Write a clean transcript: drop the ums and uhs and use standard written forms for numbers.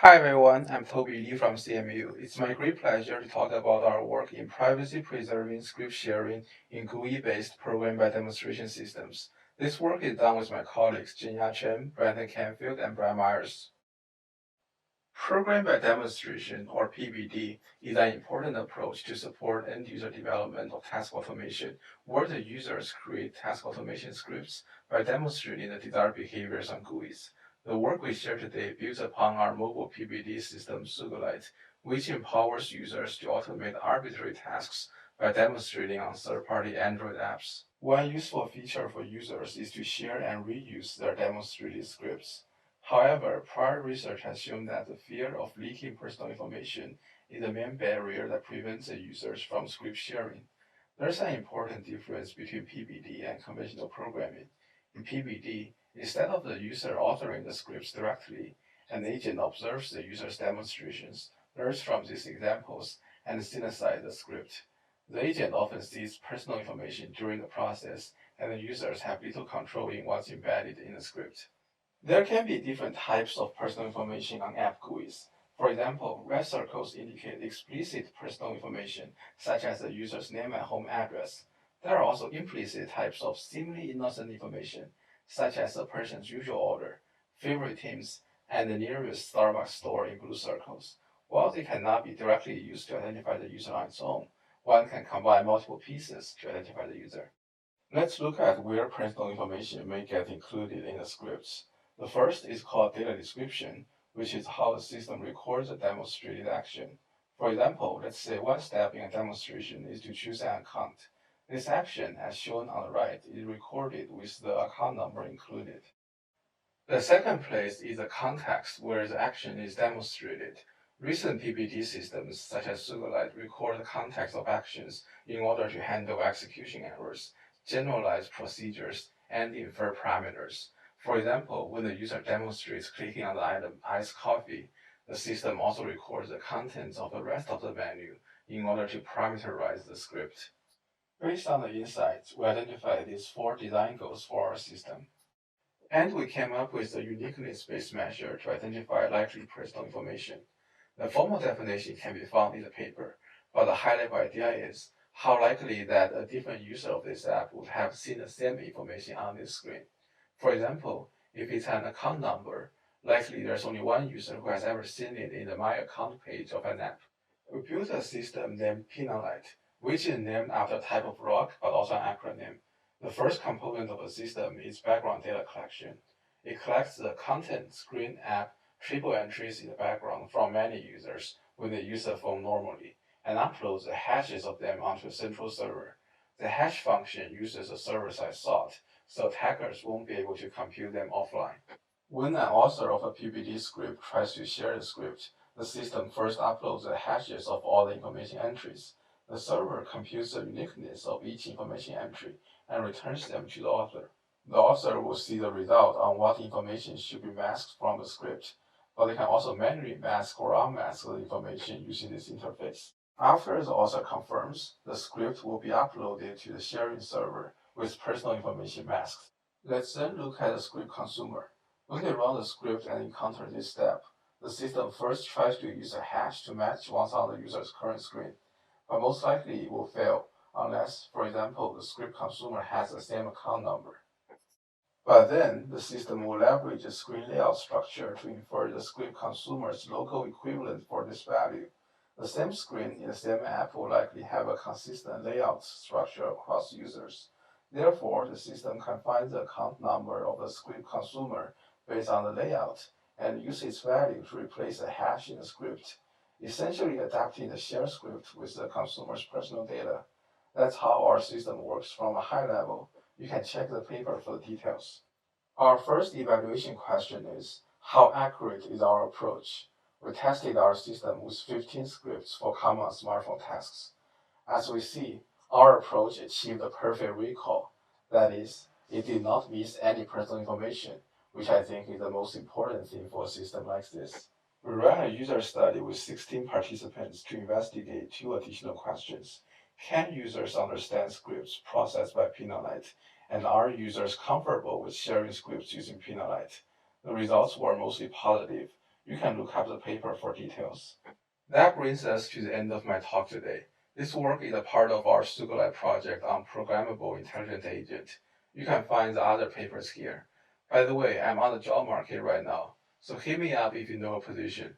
Hi everyone, I'm Toby Lee from CMU. It's my great pleasure to talk about our work in privacy-preserving script sharing in GUI-based program by demonstration systems. This work is done with my colleagues Jinya Chen, Brandon Canfield, and Brian Myers. Program by demonstration, or PBD, is an important approach to support end-user development of task automation, where the users create task automation scripts by demonstrating the desired behaviors on GUIs. The work we share today builds upon our mobile PBD system, SUGALITE, which empowers users to automate arbitrary tasks by demonstrating on third-party Android apps. One useful feature for users is to share and reuse their demonstrated scripts. However, prior research has shown that the fear of leaking personal information is the main barrier that prevents the users from script sharing. There's an important difference between PBD and conventional programming. In PBD, instead of the user authoring the scripts directly, an agent observes the user's demonstrations, learns from these examples, and synthesizes the script. The agent often sees personal information during the process, and the users have little control in what's embedded in the script. There can be different types of personal information on app GUIs. For example, red circles indicate explicit personal information, such as the user's name and home address. There are also implicit types of seemingly innocent information, such as a person's usual order, favorite teams, and the nearest Starbucks store in blue circles. While they cannot be directly used to identify the user on its own, one can combine multiple pieces to identify the user. Let's look at where personal information may get included in the scripts. The first is called data description, which is how the system records a demonstrated action. For example, let's say one step in a demonstration is to choose an account. This action, as shown on the right, is recorded with the account number included. The second place is the context where the action is demonstrated. Recent PBD systems, such as SUGALITE, record the context of actions in order to handle execution errors, generalize procedures, and infer parameters. For example, when the user demonstrates clicking on the item iced coffee, the system also records the contents of the rest of the menu in order to parameterize the script. Based on the insights, we identified these four design goals for our system. And we came up with a uniqueness-based measure to identify likely personal information. The formal definition can be found in the paper, but the high-level idea is how likely that a different user of this app would have seen the same information on this screen. For example, if it's an account number, likely there's only one user who has ever seen it in the My Account page of an app. We built a system named PINALITE, which is named after a type of rock but also an acronym. The first component of the system is background data collection. It collects the content, screen, app, triple entries in the background from many users when they use the phone normally, and uploads the hashes of them onto a central server. The hash function uses a server-side sort, so attackers won't be able to compute them offline. When an author of a PBD script tries to share the script, the system first uploads the hashes of all the information entries. The server computes the uniqueness of each information entry and returns them to the author. The author will see the result on what information should be masked from the script, but they can also manually mask or unmask the information using this interface. After the author confirms, the script will be uploaded to the sharing server with personal information masked. Let's then look at the script consumer. When they run the script and encounter this step, the system first tries to use a hash to match what's on the user's current screen, but most likely it will fail unless, for example, the script consumer has the same account number. But then, the system will leverage the screen layout structure to infer the script consumer's local equivalent for this value. The same screen in the same app will likely have a consistent layout structure across users. Therefore, the system can find the account number of the script consumer based on the layout and use its value to replace a hash in the script, essentially adapting the share script with the consumer's personal data. That's how our system works from a high level. You can check the paper for the details. Our first evaluation question is, how accurate is our approach? We tested our system with 15 scripts for common smartphone tasks. As we see, our approach achieved a perfect recall. That is, it did not miss any personal information, which I think is the most important thing for a system like this. We ran a user study with 16 participants to investigate two additional questions. Can users understand scripts processed by PINALITE? And are users comfortable with sharing scripts using PINALITE? The results were mostly positive. You can look up the paper for details. That brings us to the end of my talk today. This work is a part of our SugarLab project on programmable intelligent agent. You can find the other papers here. By the way, I'm on the job market right now, so hit me up if you know a position.